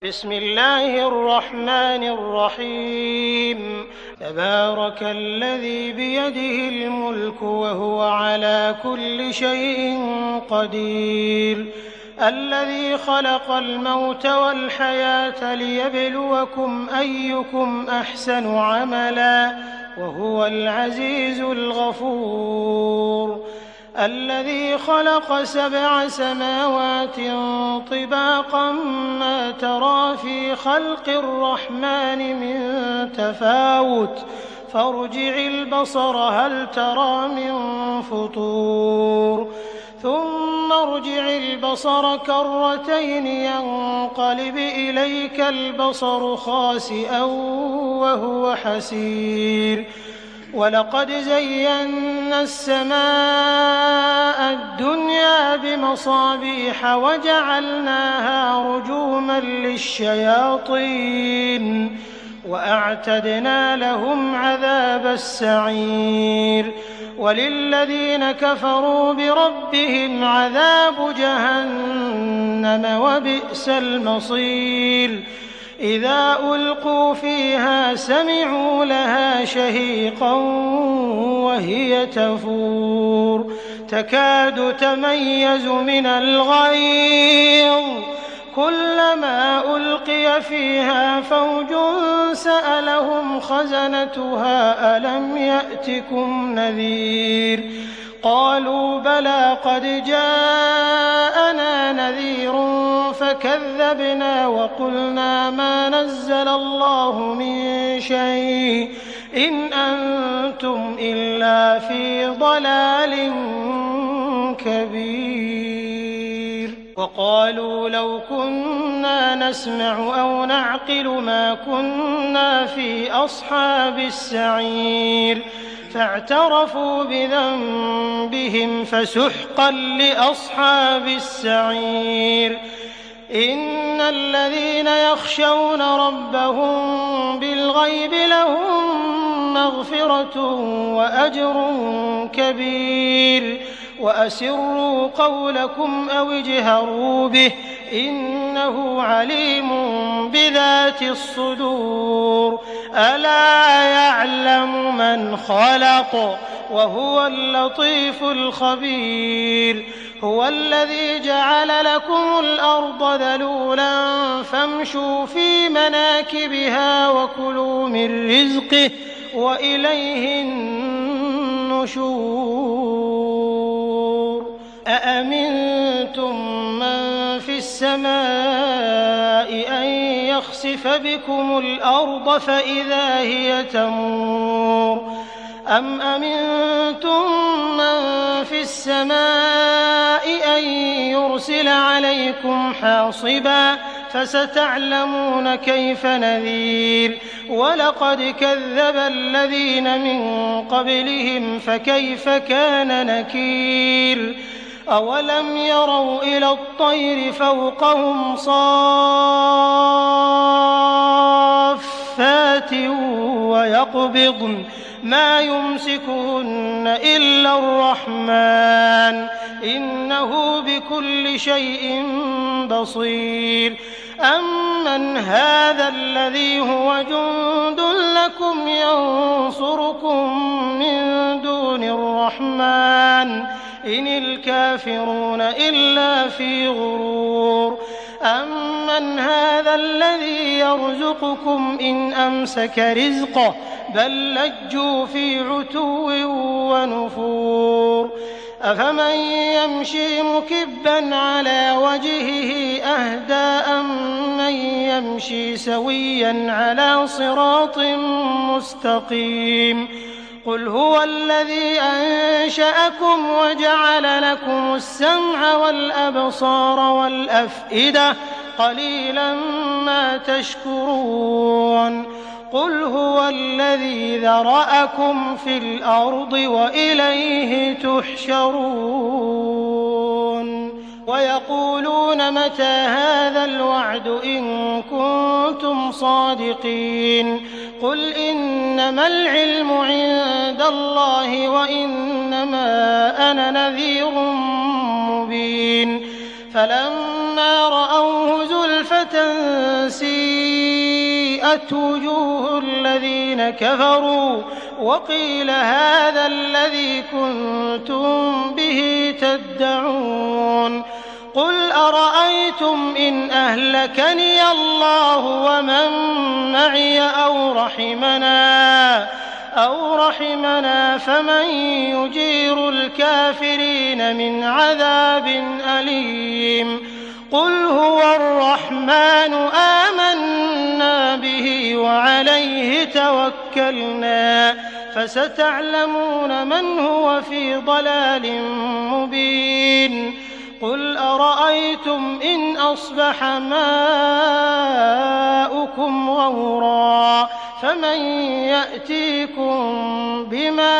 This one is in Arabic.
بسم الله الرحمن الرحيم تبارك الذي بيده الملك وهو على كل شيء قدير الذي خلق الموت والحياة ليبلوكم أيكم أحسن عملا وهو العزيز الغفور الذي خلق 7 سماوات طباقا ما ترى في خلق الرحمن من تفاوت فارجع البصر هل ترى من فطور ثم ارجع البصر كرتين ينقلب إليك البصر خاسئا وهو حسير ولقد زينا السماء الدنيا بمصابيح وجعلناها رجوما للشياطين وأعتدنا لهم عذاب السعير وللذين كفروا بربهم عذاب جهنم وبئس المصير إذا ألقوا فيها سمعوا لها شهيقا وهي تفور تكاد تميز من الغيظ كلما ألقي فيها فوج سألهم خزنتها ألم يأتكم نذير قالوا بلى قد جاءنا نذير فكذبنا وقلنا ما نزل الله من شيء إن أنتم إلا في ضلال كبير وقالوا لو كنا نسمع أو نعقل ما كنا في أصحاب السعير فاعترفوا بذنبهم فسحقا لأصحاب السعير إن الذين يخشون ربهم بالغيب لهم مغفرة وأجر كبير وأسروا قولكم أو اجهروا به إنه عليم بذات الصدور ألا يعلم من خلق وهو اللطيف الخبير هو الذي جعل لكم الأرض ذلولا فامشوا في مناكبها وكلوا من رزقه وإليه النشور أأمنتم من في السماء أن يخسف بكم الأرض فإذا هي تمور أم أمنتم من في السماء أن يرسل عليكم حاصبا فستعلمون كيف نذير ولقد كذب الذين من قبلهم فكيف كان نكير أولم يروا إلى الطير فوقهم صافات ويقبضن ما يمسكهن إلا الرحمن إنه بكل شيء بصير أمن هذا الذي هو جند لكم ينصركم من دون الرحمن إن الكافرون إلا في غرور أمن هذا الذي يرزقكم إن أمسك رزقه بل لجوا في عتو ونفور أفمن يمشي مكبا على وجهه أهدى أمن يمشي سويا على صراط مستقيم قل هو الذي أنشأكم وجعل لكم السمع والأبصار والأفئدة قليلا ما تشكرون قل هو الذي ذرأكم في الأرض وإليه تحشرون ويقولون متى هذا الوعد إن كنتم صادقين قل إنما العلم عند الله وإنما أنا نذير مبين فلما رأوه زلفة سُيِّئَتْ وُجُوهُ الَّذِينَ كَفَرُوا وَقِيلَ هَٰذَا الَّذِي كُنتُم بِهِ تَدَّعُونَ قُلْ أَرَأَيْتُمْ إِنْ أَهْلَكَنِيَ اللَّهُ وَمَن مَّعِيَ أَوْ رَحِمَنَا فَمَن يُجِيرُ الْكَافِرِينَ مِنْ عَذَابٍ أَلِيمٍ قُلْ هُوَ الرَّحْمَٰنُ آمَنَّا بِهِ وَعَلَيْهِ تَوَكَّلْنَا فَسَتَعْلَمُونَ مَنْ هُوَ فِي ضَلَالٍ مُّبِينٍ قُلْ أَرَأَيْتُمْ إِنْ أَصْبَحَ مَاؤُكُمْ غَوْرًا فَمَن يَأْتِيكُم بِمَاءٍ